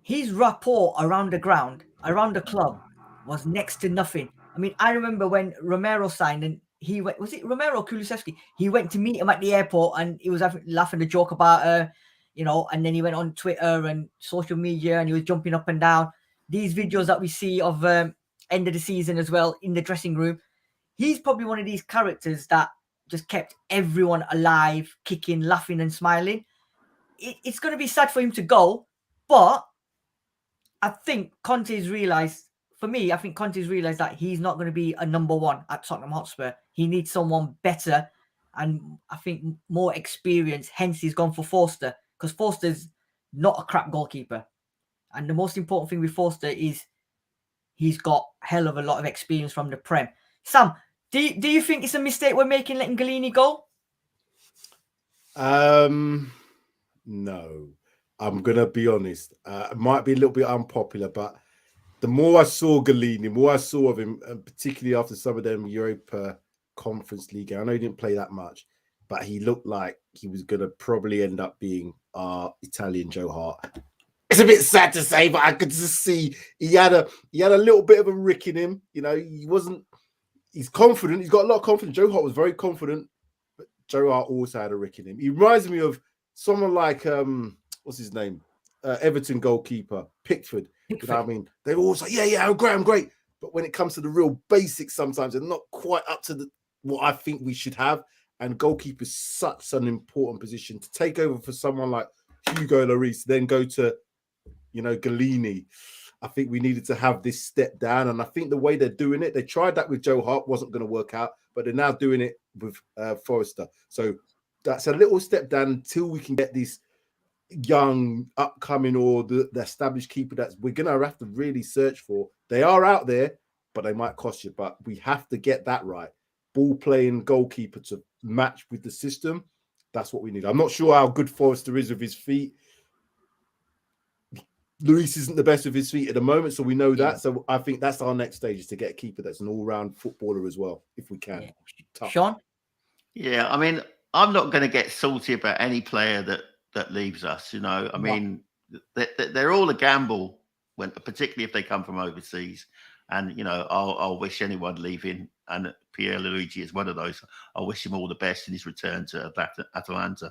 his rapport around the ground, around the club, was next to nothing. I mean, I remember when Romero signed and he went, was it Romero or Kulusevski? He went to meet him at the airport and he was laughing a joke about her, and then he went on Twitter and social media and he was jumping up and down. These videos that we see of end of the season as well in the dressing room, he's probably one of these characters that just kept everyone alive, kicking, laughing and smiling. It's going to be sad for him to go, but I think Conte's realised, for me, I think Conte's realised that he's not going to be a number one at Tottenham Hotspur. He needs someone better and I think more experience. Hence, he's gone for Forster because Forster's not a crap goalkeeper. And the most important thing with Forster is he's got a hell of a lot of experience from the Prem. Sam, do you think it's a mistake we're making letting Galini go? No. I'm going to be honest. It might be a little bit unpopular, but the more I saw Galini, the more I saw of him, and particularly after some of them Europa Conference League, I know he didn't play that much, but he looked like he was going to probably end up being our Italian Joe Hart. It's a bit sad to say, but I could just see he had a little bit of a rick in him. He's confident. He's got a lot of confidence. Joe Hart was very confident, but Joe Hart also had a rick in him. He reminds me of someone like, what's his name? Everton goalkeeper, Pickford. You know what I mean? They were always like, yeah, I'm great. But when it comes to the real basics, sometimes they're not quite up to what I think we should have. And goalkeeper is such an important position to take over for someone like Hugo Lloris, then go to, Galini. I think we needed to have this step down. And I think the way they're doing it, they tried that with Joe Hart, wasn't going to work out, but they're now doing it with Forrester. So that's a little step down until we can get this young, upcoming, or the established keeper that we're going to have to really search for. They are out there, but they might cost you. But we have to get that right. Ball playing goalkeeper to match with the system. That's what we need. I'm not sure how good Forrester is with his feet. Lloris isn't the best with his feet at the moment, so we know that. Yeah. So I think that's our next stage, is to get a keeper that's an all-round footballer as well, if we can. Yeah. Sean? Yeah, I mean, I'm not going to get salty about any player that leaves us. I mean, they're all a gamble, particularly if they come from overseas. And I'll wish anyone leaving, and Pierluigi is one of those. I wish him all the best in his return to Atalanta.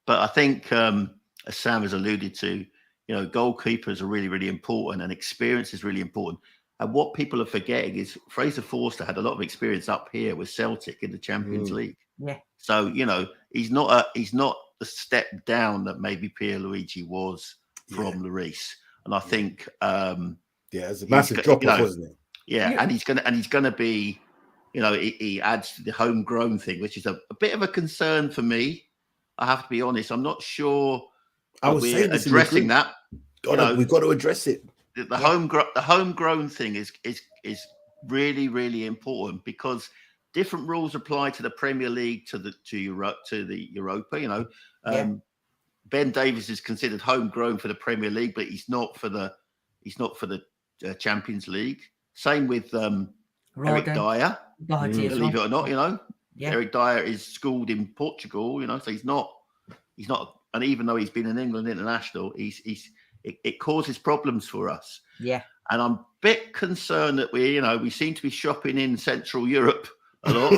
But I think, as Sam has alluded to, goalkeepers are really, really important, and experience is really important. And what people are forgetting is Fraser Forster had a lot of experience up here with Celtic in the Champions League. Yeah. So he's not the step down that maybe Pierluigi was from Lloris. And I think it's a massive drop off, wasn't it? Yeah, and he's gonna be, he adds to the homegrown thing, which is a bit of a concern for me. I have to be honest. I'm not sure we're addressing that. We've got to address it. The homegrown thing is really, really important, because different rules apply to the Premier League to the Europa. Ben Davies is considered homegrown for the Premier League, but he's not for the Champions League. Same with Eric Dyer. Believe it or not, Eric Dyer is schooled in Portugal. So he's not. And even though he's been an England international, it causes problems for us. Yeah. And I'm a bit concerned that we seem to be shopping in Central Europe a lot.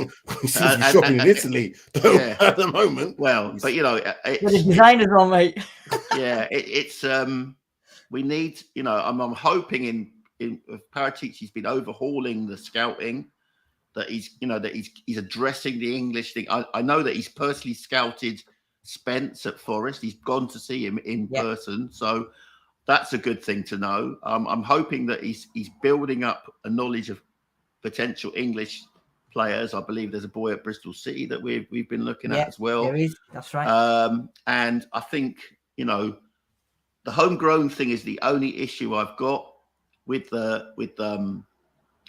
We seem to be shopping in Italy at the moment. Well, but the designers on, mate. Yeah, it's We need, you know, I'm hoping in Perišić, he's been overhauling the scouting, that he's, you know, that he's addressing the English thing. I know that he's personally scouted Spence at Forest. He's gone to see him in person, so that's a good thing to know. I'm hoping that he's building up a knowledge of potential English players. I believe there's a boy at Bristol City that we've been looking at as well. There is. That's right. And I think, you know, the homegrown thing is the only issue I've got with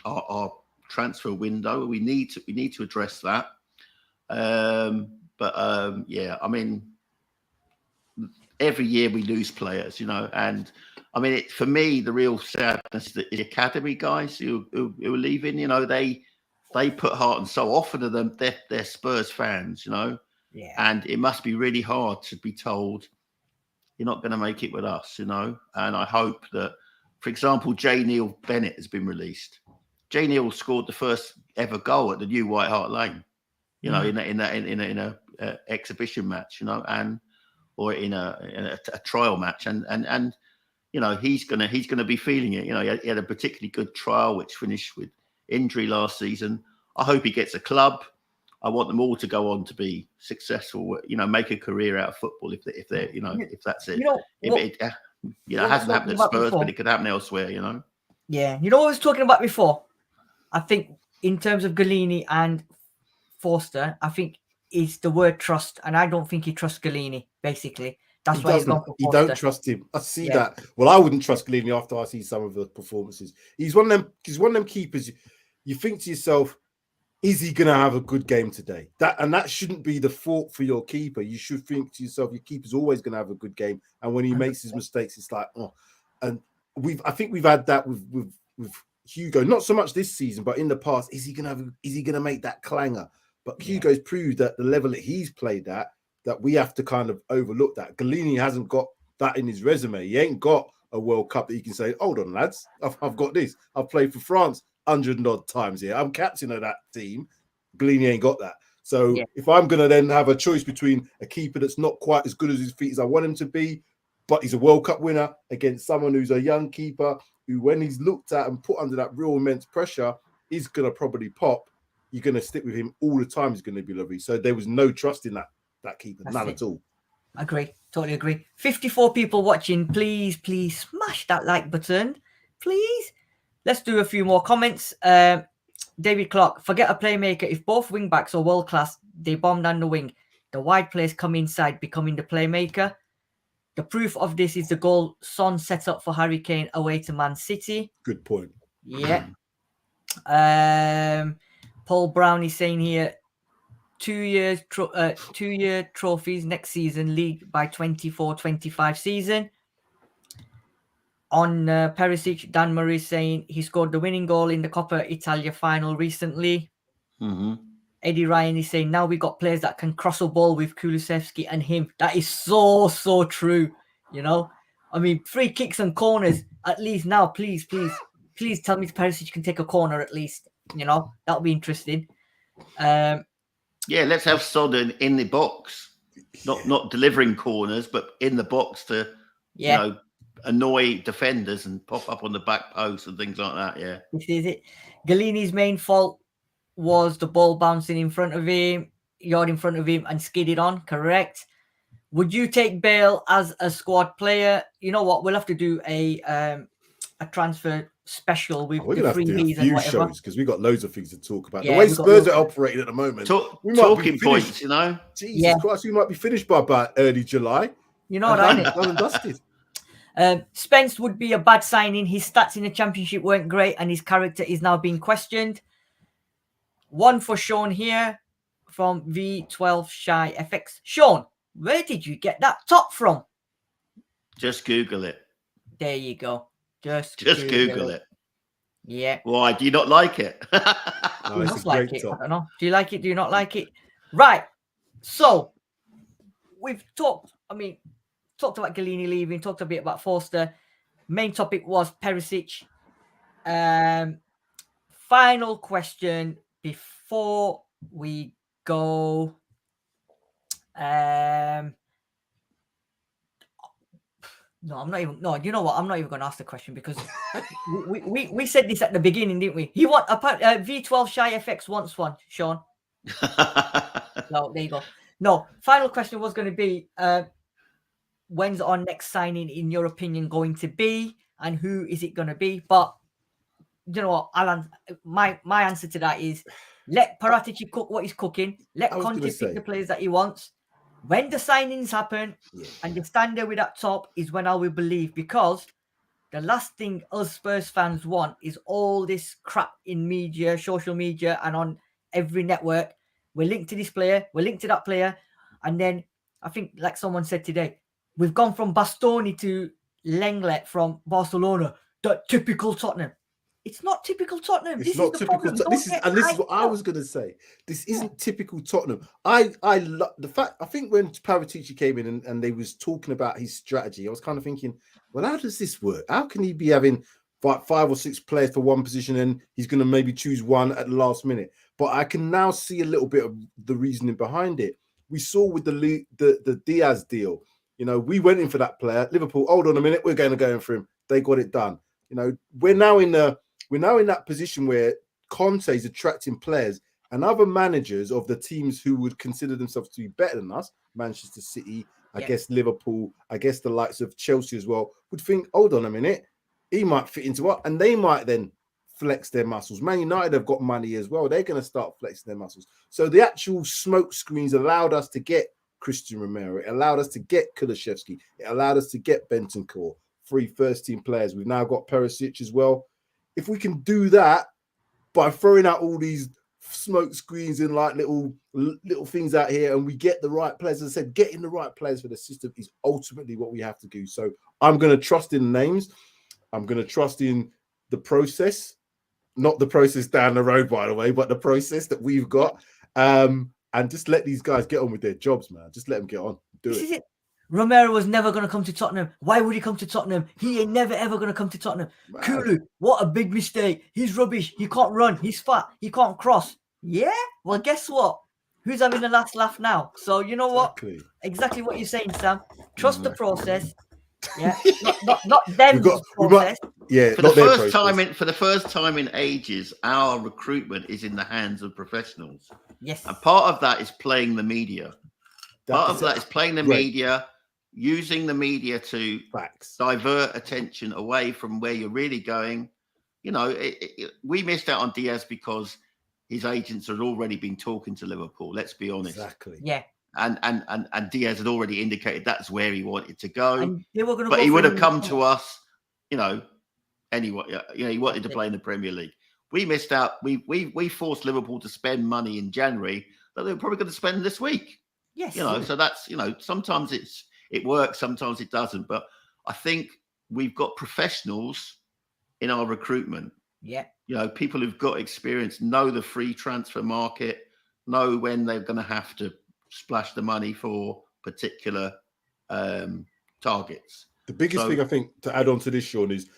our transfer window. We need to address that. Yeah, I mean, every year we lose players, you know, and I mean, for me, the real sadness is the academy guys who are leaving. You know, they put heart and soul. Often of them, they're Spurs fans, you know, and it must be really hard to be told you're not going to make it with us, you know. And I hope that, for example, J. Neil Bennett has been released. J. Neil scored the first ever goal at the new White Hart Lane, you know, in a exhibition match, you know, or in a trial match, and you know, he's gonna be feeling it. You know, he had a particularly good trial which finished with injury last season. I hope he gets a club. I want them all to go on to be successful. You know, make a career out of football if they're you know, if that's it. It hasn't happened at Spurs, but it could happen elsewhere. You know. Yeah, you know what I was talking about before. I think in terms of Galini and Forster, I think it's the word trust, and I don't think he trusts Galini. Basically, that's why he's gone for Forster. You don't trust him. I see that. Well, I wouldn't trust Galini after I see some of the performances. He's one of them keepers. You think to yourself, is he going to have a good game today? That shouldn't be the fault for your keeper. You should think to yourself, your keeper's always going to have a good game, and when he makes his mistakes, it's like, oh. And I think we've had that with Hugo, not so much this season, but in the past. Is he gonna make that clanger? But Hugo's proved that the level that he's played at, that we have to kind of overlook that. Galini hasn't got that in his resume. He ain't got a World Cup that he can say, hold on, lads, I've got this. I've played for France 100 and odd times here. I'm captain of that team. Galini ain't got that. So if I'm gonna then have a choice between a keeper that's not quite as good as his feet as I want him to be, but he's a World Cup winner, against someone who's a young keeper who, when he's looked at and put under that real immense pressure, is going to probably pop. You're going to stick with him all the time. He's going to be lovely. So there was no trust in that keeper, none at all. Agree, totally agree. 54 people watching. Please smash that like button, please. Let's do a few more comments. David Clark, forget a playmaker. If both wing backs are world class, they bomb down the wing. The wide players come inside, becoming the playmaker. The proof of this is the goal Son set up for Harry Kane away to Man City. Good point. Yeah. Paul Brown is saying here, 2 year trophies next season, league by 24-25 season. On Perišić, Dan Murray is saying he scored the winning goal in the Coppa Italia final recently. Eddie Ryan is saying now we got players that can cross a ball with Kulusevski and him. That is so true. You know, I mean, free kicks and corners at least now. Please tell me Perišić can take a corner at least. You know, that'll be interesting. Let's have Son in the box, not delivering corners, but in the box to you know, annoy defenders and pop up on the back post and things like that. Yeah, this is it. Galini's main fault was the ball bouncing in front of him, yard in front of him, and skidded on. Correct. Would you take Bale as a squad player? You know what? We'll have to do a transfer special with the freebies and whatever. Because we got loads of things to talk about. The way Spurs are operating at the moment, talking points, you know. Jesus Christ, we might be finished by about early July. You know what I mean? Done and dusted. Spence would be a bad signing. His stats in the Championship weren't great, and his character is now being questioned. One for Sean here from V12 Shy FX. Sean, where did you get that top from? Just Google it. There you go. Just Google it. Yeah. Why? Do you not like it? No, it's a great top. I don't know. Do you like it? Do you not like it? Right. So we've talked about Galini leaving, talked a bit about Forster. Main topic was Perišić. Final question before we go. No, I'm not even. No, you know what? I'm not even going to ask the question because we said this at the beginning, didn't we? He want V12 Shy FX wants one, Sean. No, there you go. No, final question was going to be when's our next signing, in your opinion, going to be, and who is it going to be? But you know what, Alan, my answer to that is let Perišić cook what he's cooking. Let Conte pick the players that he wants. When the signings happen and you stand there with that top is when I will believe, because the last thing us Spurs fans want is all this crap in media, social media, and on every network. We're linked to this player, we're linked to that player. And then I think, like someone said today, we've gone from Bastoni to Lenglet from Barcelona. That typical Tottenham. It's not typical Tottenham. It's not typical. This is what I was going to say. This isn't typical Tottenham. I love the fact. I think when Perišić came in and they was talking about his strategy, I was kind of thinking, well, how does this work? How can he be having 5 or 6 players for one position and he's going to maybe choose one at the last minute? But I can now see a little bit of the reasoning behind it. We saw with the Diaz deal. You know, we went in for that player. Liverpool, hold on a minute, we're going to go in for him. They got it done. You know, we're now in that position where Conte is attracting players, and other managers of the teams who would consider themselves to be better than us, Manchester City, I guess Liverpool, I guess the likes of Chelsea as well, would think, hold on a minute, he might fit into what? And they might then flex their muscles. Man United have got money as well. They're going to start flexing their muscles. So the actual smoke screens allowed us to get Christian Romero. It allowed us to get Kulusevski. It allowed us to get Bentancur, 3 first-team players. We've now got Perišić as well. If we can do that by throwing out all these smoke screens and like little things out here, and we get the right players, as I said, getting the right players for the system is ultimately what we have to do. So I'm going to trust in names. I'm going to trust in the process, not the process down the road, by the way, but the process that we've got. And just let these guys get on with their jobs, man. Just let them get on. Do it. Romero was never going to come to Tottenham. Why would he come to Tottenham? He ain't never, ever going to come to Tottenham. Kulu, what a big mistake. He's rubbish. He can't run. He's fat. He can't cross. Yeah? Well, guess what? Who's having the last laugh now? So, you know what? Exactly what you're saying, Sam. Trust the process. Yeah? not them process. For the first time in ages, our recruitment is in the hands of professionals. Yes. And part of that is playing the media. Part of that is playing the media, using the media to divert attention away from where you're really going. You know, we missed out on Diaz because his agents had already been talking to Liverpool. Let's be honest. Exactly. Yeah. And Diaz had already indicated that's where he wanted to go. And they were gonna but he would have come to us, you know, anyway. You know, he wanted to play in the Premier League. We missed out. We forced Liverpool to spend money in January that they were probably going to spend this week. Yes. You know, so that's, you know, sometimes it works, sometimes it doesn't. But I think we've got professionals in our recruitment. Yeah. You know, people who've got experience, know the free transfer market, know when they're going to have to splash the money for particular targets. The biggest thing I think to add on to this, Sean, is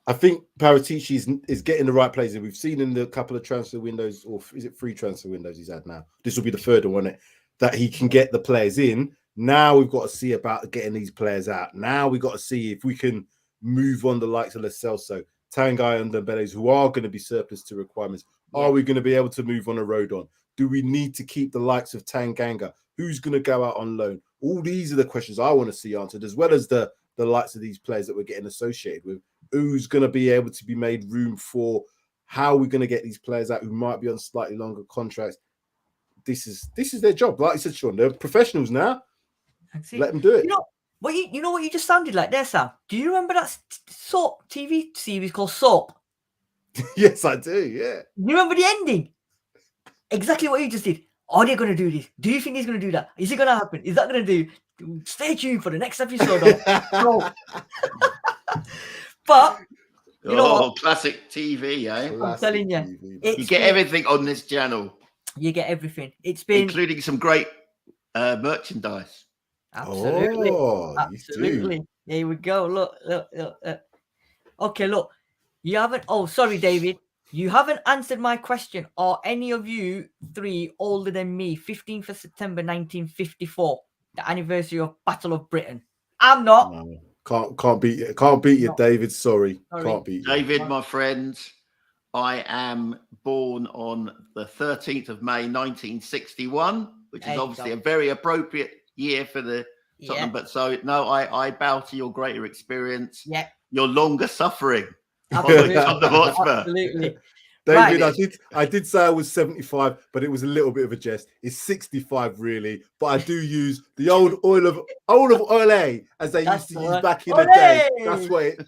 I think Perišić is getting the right players. We've seen in the couple of transfer windows, or is it 3 transfer windows he's had now? This will be the 3rd one, won't it? That he can get the players in. Now we've got to see about getting these players out. Now we've got to see if we can move on the likes of Lo Celso, Tanguy and Dembélé, who are going to be surplus to requirements. Yeah. Are we going to be able to move on a road on? Do we need to keep the likes of Tanganga? Who's going to go out on loan? All these are the questions I want to see answered, as well as the likes of these players that we're getting associated with. Who's going to be able to be made room for? How are we going to get these players out who might be on slightly longer contracts? This is their job. Like you said, Sean, they're professionals now. Let them do it. You know what you just sounded like there, Sam? Do you remember that Soap TV series called Soap? Yes, I do, yeah. You remember the ending? Exactly what you just did. Are they going to do this? Do you think he's going to do that? Is it going to happen? Is that going to do? Stay tuned for the next episode of But you know what? Classic TV, eh? I'm telling you. You get everything on this channel. You get everything. It's been including some great merchandise. Absolutely. Oh, absolutely. There we go. Look. Okay, look. You haven't. Oh, sorry, David. You haven't answered my question. Are any of you 3 older than me? 15th of September 1954, the anniversary of Battle of Britain. I'm not. No, Can't beat you. Can't beat you, No. David. Sorry. Sorry. Can't beat you. David, my friend, I am born on the 13th of May, 1961, which There is you obviously go. a very appropriate year for the Tottenham. Yeah. But so, no, I bow to your greater experience, Yeah. your longer suffering. Absolutely. Tottenham Hotspur. Absolutely. David, Right. I did say I was 75, but it was a little bit of a jest. It's 65 really, but I do use the old oil of Ole, as they That's used to the use one. back in the day. Ole! That's what it.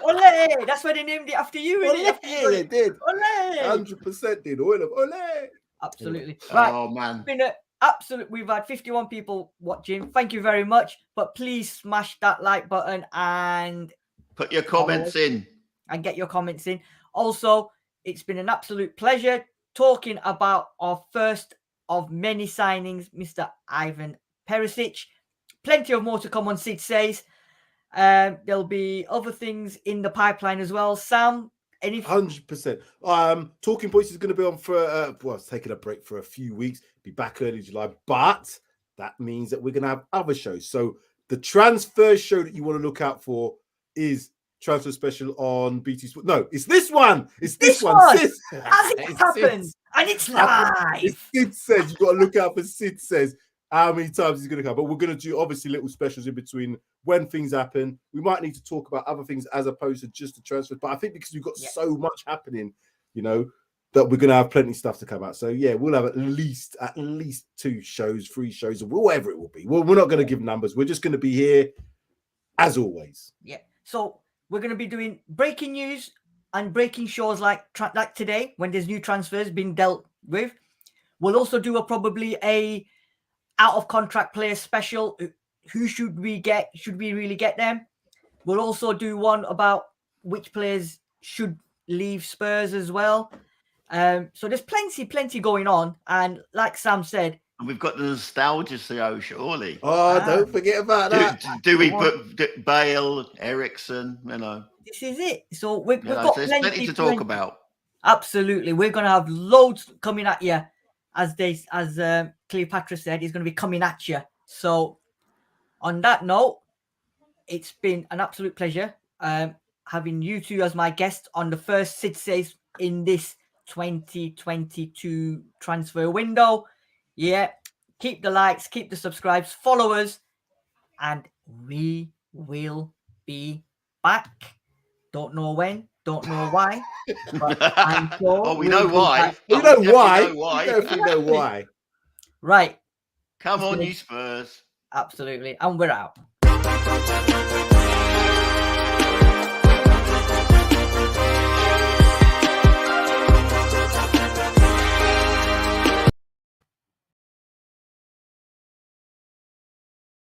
Ole! That's why they named it after you, Ole, innit? After you got they it. did. Ole! 100% did. Oil of Ole. Absolutely. Right. Oh, man. It's been an absolute. We've had 51 people watching. Thank you very much. But please smash that like button and Put your comments in. get your comments in. Also, it's been an absolute pleasure talking about our first of many signings, Mr. Ivan Perišić. Plenty of more to come on Sid Says. There'll be other things in the pipeline as well. Sam, any 100%. Talking Points is going to be on for it's taking a break for a few weeks. Be back early July, but that means that we're going to have other shows. So the transfer show that you want to look out for is Transfer Special on BT Sport. No, it's this one. It's this one. Sid, Has it happened? And it's live. Sid Says. You got to look out for Sid Says. How many times he's going to come? But we're going to do obviously little specials in between when things happen. We might need to talk about other things as opposed to just the transfer. But I think because we've got so much happening, you know, that we're going to have plenty of stuff to come out. So yeah, we'll have at least 2 shows, 3 shows, or whatever it will be. We're not going to give numbers. We're just going to be here as always. Yeah. So we're going to be doing breaking news and breaking shows like today when there's new transfers being dealt with. We'll also do probably a out of contract player special. Who should we get? Should we really get them? We'll also do one about which players should leave Spurs as well. So there's plenty going on. And like Sam said, And we've got the nostalgia show, surely. Oh, don't forget about that. Do we put Bale, Ericsson, you know? This is it. So we've got So there's plenty to talk about. Absolutely. We're going to have loads coming at you. As Cleopatra said, he's going to be coming at you. So on that note, it's been an absolute pleasure having you two as my guests on the first Sid Says in this 2022 transfer window. Yeah, keep the likes, keep the subscribes, follow us, and we will be back. Don't know when, don't know why, but I'm sure we know why. We know why. We definitely know why. Right. Come on, you Spurs. Absolutely. And we're out.